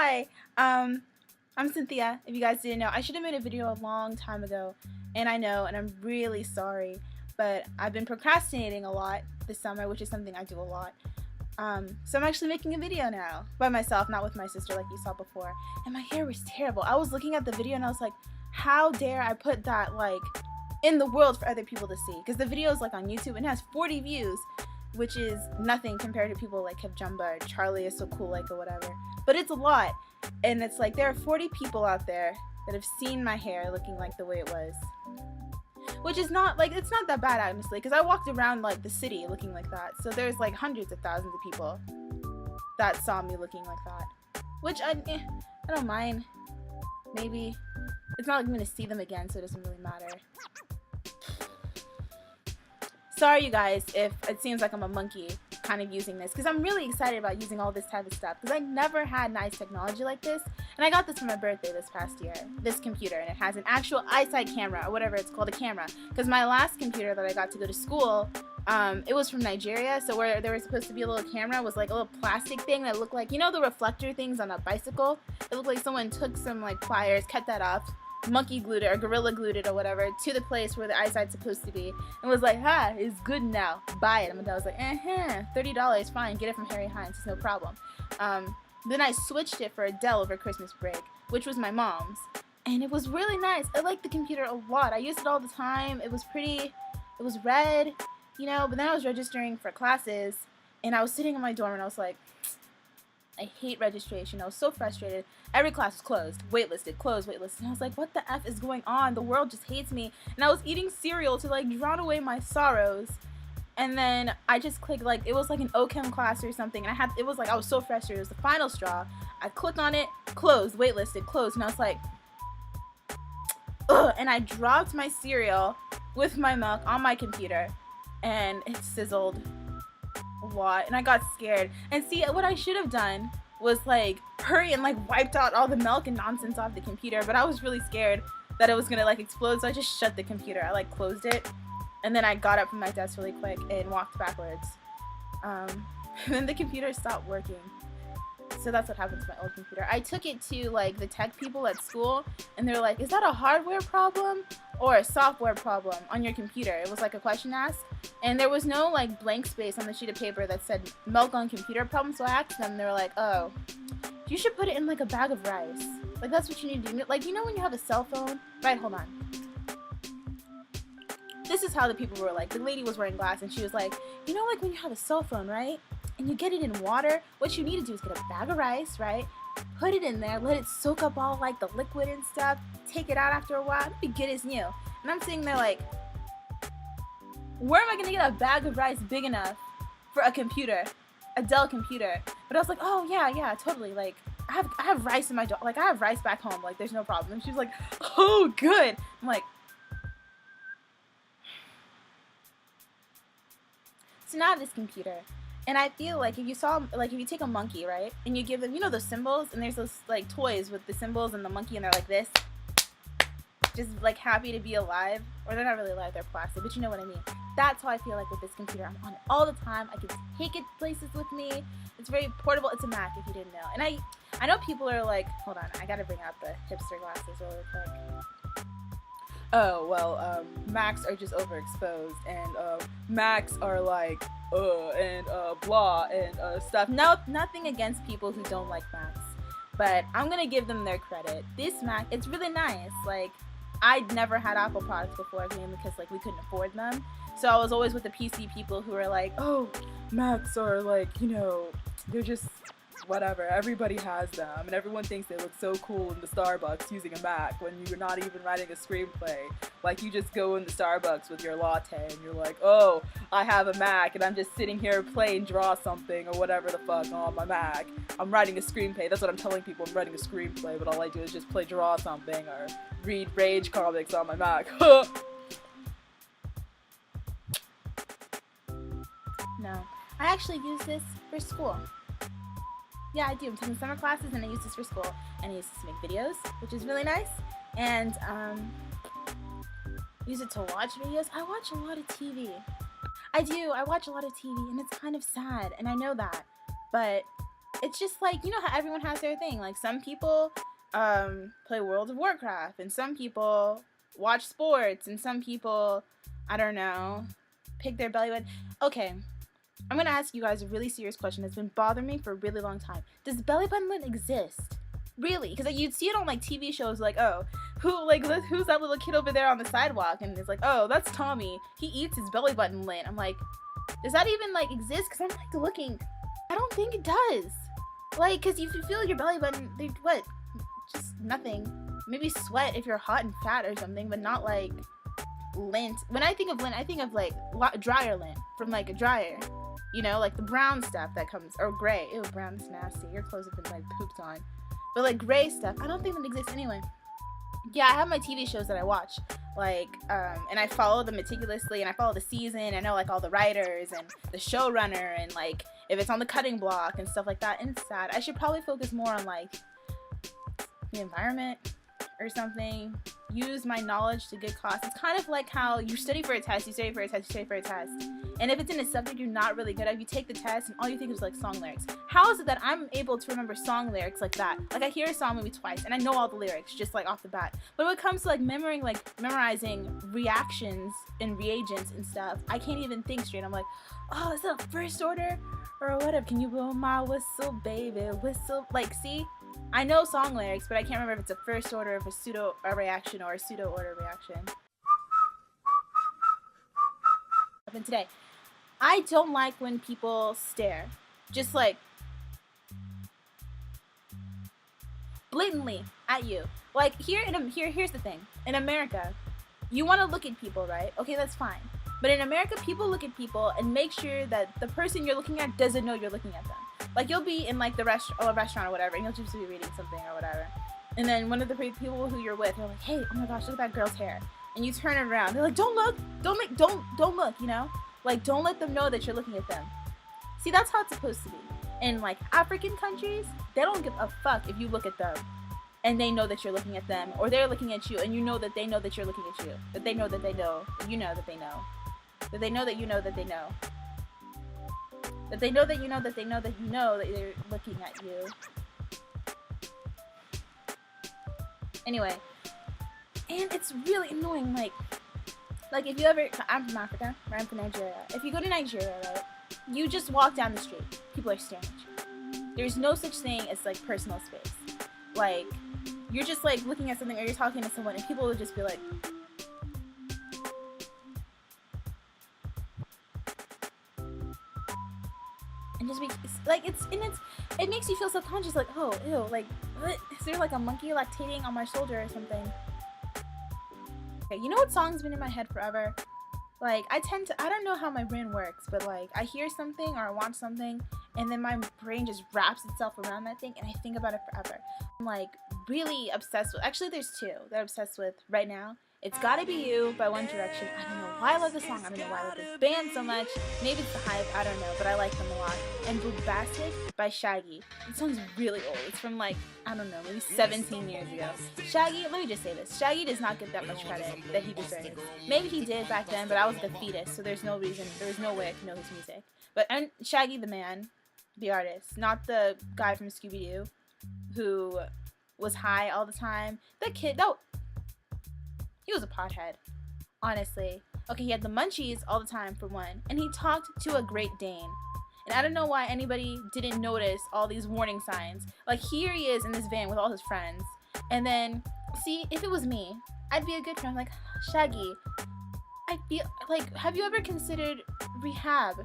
Hi, I'm Cynthia. If you guys didn't know, I should have made a video a long time ago, and I know, and I'm really sorry, but I've been procrastinating a lot this summer, which is something I do a lot. So I'm actually making a video now by myself, not with my sister like you saw before. And my hair was terrible. I was looking at the video and I was like, how dare I put that like in the world for other people to see? Because the video is like on YouTube and it has 40 views, which is nothing compared to people like Jumba or Charlie is so cool like or whatever. But it's a lot. And it's like there are 40 people out there that have seen my hair looking like the way it was. Which is not, like, it's not that bad honestly, because I walked around like the city looking like that. So there's like hundreds of thousands of people that saw me looking like that. Which I don't mind. Maybe. It's not like I'm gonna see them again, so it doesn't really matter. Sorry you guys if it seems like I'm a monkey kind of using this, because I'm really excited about using all this type of stuff, because I never had nice technology like this, and I got this for my birthday this past year, this computer, and it has an actual eyesight camera, or whatever it's called, a camera, because my last computer that I got to go to school, it was from Nigeria, so where there was supposed to be a little camera was like a little plastic thing that looked like, you know the reflector things on a bicycle? It looked like someone took some like pliers, cut that off, monkey glued it or gorilla glued it or whatever to the place where the eyesight's supposed to be, and was like, ha, it's good now, buy it. And my dad was like, $30, fine, get it from Harry Hines, it's no problem. Then I switched it for Adele over Christmas break, which was my mom's, and it was really nice. I liked the computer a lot. I used it all the time. It was pretty, it was red, you know, but then I was registering for classes, and I was sitting in my dorm, and I was like, I hate registration. I was so frustrated. Every class was closed, waitlisted, closed, waitlisted. And I was like, what the F is going on? The world just hates me. And I was eating cereal to like drown away my sorrows. And then I just clicked, like, it was like an OChem class or something. And it was like, I was so frustrated. It was the final straw. I clicked on it, closed, waitlisted, closed. And I was like, ugh. And I dropped my cereal with my milk on my computer. And it sizzled a lot, and I got scared. And see, what I should have done was like hurry and like wiped out all the milk and nonsense off the computer, but I was really scared that it was gonna like explode, so I just shut the computer. I like closed it, and then I got up from my desk really quick and walked backwards. And then the computer stopped working. So that's what happened to my old computer. I took it to like the tech people at school, and they're like, is that a hardware problem or a software problem on your computer? It was like a question asked, and there was no like blank space on the sheet of paper that said milk on computer problem. So I asked them, they were like, oh, you should put it in like a bag of rice. Like that's what you need to do. Like, you know when you have a cell phone? Right, hold on. This is how the people were like. The lady was wearing glasses, and she was like, you know, like when you have a cell phone, right? And you get it in water, what you need to do is get a bag of rice, right? Put it in there, let it soak up all like the liquid and stuff, take it out after a while, it'll be good as new. And I'm sitting there like, where am I gonna get a bag of rice big enough for a computer, a Dell computer? But I was like, oh yeah, totally. Like I have rice in my like I have rice back home. Like there's no problem. And she was like, oh good. I'm like, so now I have this computer. And I feel like if you take a monkey, right, and you give them, you know, those symbols, and there's those like toys with the symbols and the monkey, and they're like this, just like happy to be alive, or they're not really alive, they're plastic, but you know what I mean. That's how I feel like with this computer. I'm on it all the time. I can take it places with me. It's very portable. It's a Mac, if you didn't know. And I know people are like, hold on, I gotta bring out the hipster glasses really quick. Oh, well, Macs are just overexposed, and Macs are like, and blah, and stuff. No, nothing against people who don't like Macs, but I'm gonna give them their credit. This Mac, it's really nice. Like, I'd never had Apple products before, mainly because like we couldn't afford them. So I was always with the PC people who were like, oh, Macs are like, you know, they're just whatever, everybody has them, and everyone thinks they look so cool in the Starbucks using a Mac when you're not even writing a screenplay. Like, you just go in the Starbucks with your latte and you're like, oh, I have a Mac and I'm just sitting here playing draw something or whatever the fuck on my Mac. I'm writing a screenplay. That's what I'm telling people. I'm writing a screenplay, but all I do is just play draw something or read Rage comics on my Mac. No, I actually use this for school. Yeah, I do. I'm taking summer classes and I use this for school. And I use this to make videos, which is really nice. And use it to watch videos. I watch a lot of TV. I do. I watch a lot of TV and it's kind of sad. And I know that. But it's just like, you know how everyone has their thing. Like some people play World of Warcraft, and some people watch sports, and some people, I don't know, pick their belly button. Okay, I'm gonna ask you guys a really serious question that's been bothering me for a really long time. Does belly button lint exist? Really? Because like, you'd see it on like TV shows, like, oh, who's that little kid over there on the sidewalk? And it's like, oh, that's Tommy. He eats his belly button lint. I'm like, does that even like exist? Because I'm like looking. I don't think it does. Like, because if you feel your belly button, what? Just nothing. Maybe sweat if you're hot and fat or something, but not like lint. When I think of lint, I think of like dryer lint from like a dryer. You know, like the brown stuff that comes, or gray. Ew, brown is nasty. Your clothes have been like pooped on. But like gray stuff, I don't think that exists anyway. Yeah, I have my TV shows that I watch, like, and I follow them meticulously, and I follow the season. I know like all the writers and the showrunner, and like if it's on the cutting block and stuff like that. And it's sad. I should probably focus more on like the environment or something. Use my knowledge to good cause. It's kind of like how you study for a test, you study for a test, you study for a test. And if it's in a subject you're not really good at, you take the test and all you think is like song lyrics. How is it that I'm able to remember song lyrics like that? Like I hear a song maybe twice and I know all the lyrics just like off the bat. But when it comes to like memorizing reactions and reagents and stuff, I can't even think straight. I'm like, oh, is that a first order or whatever? Can you blow my whistle, baby? Whistle. Like, see? I know song lyrics, but I can't remember if it's a first order, if a reaction, or a pseudo order reaction. And today, I don't like when people stare, just like blatantly at you. Like here's the thing. In America, you want to look at people, right? Okay, that's fine. But in America, people look at people and make sure that the person you're looking at doesn't know you're looking at them. Like you'll be in like a restaurant or whatever, and you'll just be reading something or whatever. And then one of the people who you're with are like, hey, oh my gosh, look at that girl's hair. And you turn it around. They're like, don't look, don't look, you know? Like, don't let them know that you're looking at them. See, that's how it's supposed to be. In like African countries, they don't give a fuck if you look at them and they know that you're looking at them, or they're looking at you and you know that they know that you're looking at you. That they know that they know that you know that they know. That they know that you know that they know. That they know that you know that they know that you know that they're looking at you. Anyway, and it's really annoying, like if you ever, I'm from Africa, or I'm from Nigeria. If you go to Nigeria, right, you just walk down the street, people are staring at you. There's no such thing as like personal space. Like, you're just like looking at something or you're talking to someone and people will just be like, and just be like, it makes you feel subconscious, like, oh, ew, like, what? Is there like a monkey lactating on my shoulder or something? Okay, you know what song's been in my head forever? Like, I don't know how my brain works, but like, I hear something or I watch something, and then my brain just wraps itself around that thing, and I think about it forever. I'm like, really obsessed with, actually there's two that I'm obsessed with right now. It's Gotta Be You by One Direction. I don't know why I love this song. I don't know why I love this band so much. Maybe it's the hype. I don't know, but I like them a lot. And Boombastic by Shaggy. This song's really old. It's from like, I don't know, maybe 17 years ago. Shaggy, let me just say this. Shaggy does not get that much credit that he deserves. Maybe he did back then, but I was the fetus, so there's no reason, there was no way I could know his music. But and Shaggy the man, the artist, not the guy from Scooby-Doo who was high all the time. That kid, no. He was a pothead, honestly. Okay, he had the munchies all the time, for one, and he talked to a Great Dane. And I don't know why anybody didn't notice all these warning signs. Like, here he is in this van with all his friends. And then, see, if it was me, I'd be a good friend. Like, Shaggy, I feel like, have you ever considered rehab?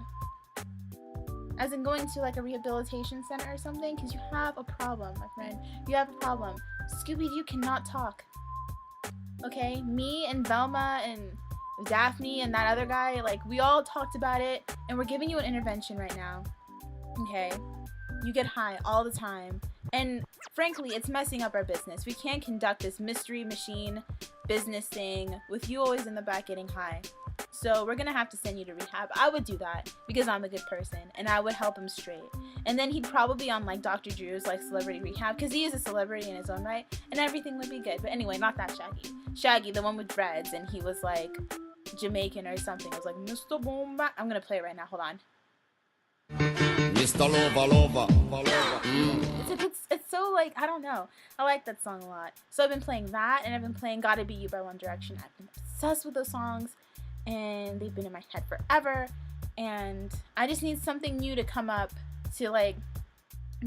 As in going to like a rehabilitation center or something? Because you have a problem, my friend. You have a problem. Scooby-Doo cannot talk. Okay, me and Velma and Daphne and that other guy, like, we all talked about it, and we're giving you an intervention right now. Okay? You get high all the time, and frankly, it's messing up our business. We can't conduct this mystery machine business thing with you always in the back getting high. So we're gonna have to send you to rehab. I would do that because I'm a good person and I would help him straight. And then he'd probably be on like Dr. Drew's like celebrity rehab because he is a celebrity in his own right, and everything would be good. But anyway, not that Shaggy. Shaggy, the one with dreads, and he was like Jamaican or something. It was like Mr. Boomba. I'm gonna play it right now. Hold on. Mr. It's so like, I don't know. I like that song a lot. So I've been playing that, and I've been playing Gotta Be You by One Direction. I've been obsessed with those songs, and they've been in my head forever. And I just need something new to come up to like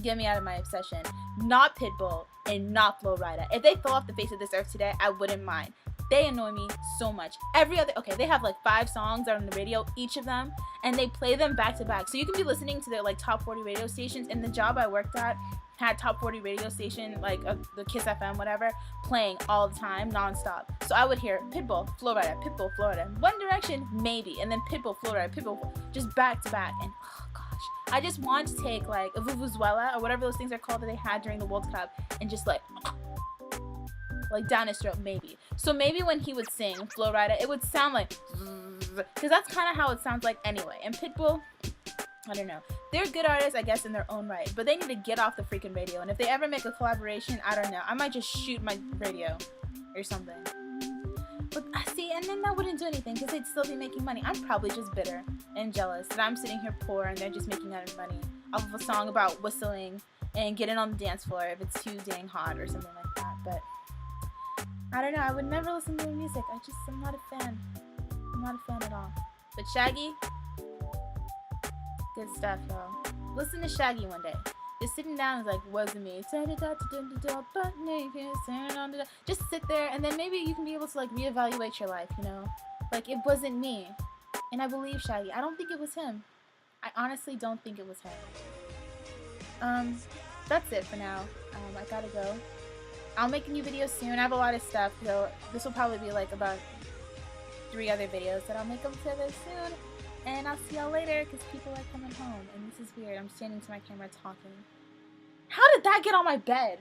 get me out of my obsession. Not Pitbull and not Flo Rida. If they fell off the face of this earth today, I wouldn't mind. They annoy me so much. Okay, they have like 5 songs that are on the radio, each of them, and they play them back to back. So you can be listening to their like top 40 radio stations, and the job I worked at had top 40 radio station, like the Kiss FM, whatever, playing all the time, nonstop. So I would hear Pitbull, Flo Rida, Pitbull, Flo Rida, One Direction, maybe, and then Pitbull, Flo Rida, Pitbull, just back to back, and oh gosh. I just want to take like a Vuvuzela or whatever those things are called that they had during the World Cup and just like down his throat, maybe. So maybe when he would sing Flo Rida, it would sound like, because that's kind of how it sounds like anyway. And Pitbull, I don't know. They're good artists, I guess, in their own right, but they need to get off the freaking radio. And if they ever make a collaboration, I don't know. I might just shoot my radio or something. But see, and then that wouldn't do anything because they'd still be making money. I'm probably just bitter and jealous that I'm sitting here poor and they're just making out of money off of a song about whistling and getting on the dance floor if it's too dang hot or something like that. But I don't know. I would never listen to their music. I'm not a fan. I'm not a fan at all. But Shaggy, good stuff, y'all. Listen to Shaggy one day. Just sitting down is like, wasn't me. Just sit there, and then maybe you can be able to like reevaluate your life, you know? Like, it wasn't me. And I believe Shaggy. I don't think it was him. I honestly don't think it was him. That's it for now. I gotta go. I'll make a new video soon. I have a lot of stuff, so this will probably be like about 3 other videos that I'll make them together soon. And I'll see y'all later because people are coming home. And this is weird. I'm standing to my camera talking. How did that get on my bed?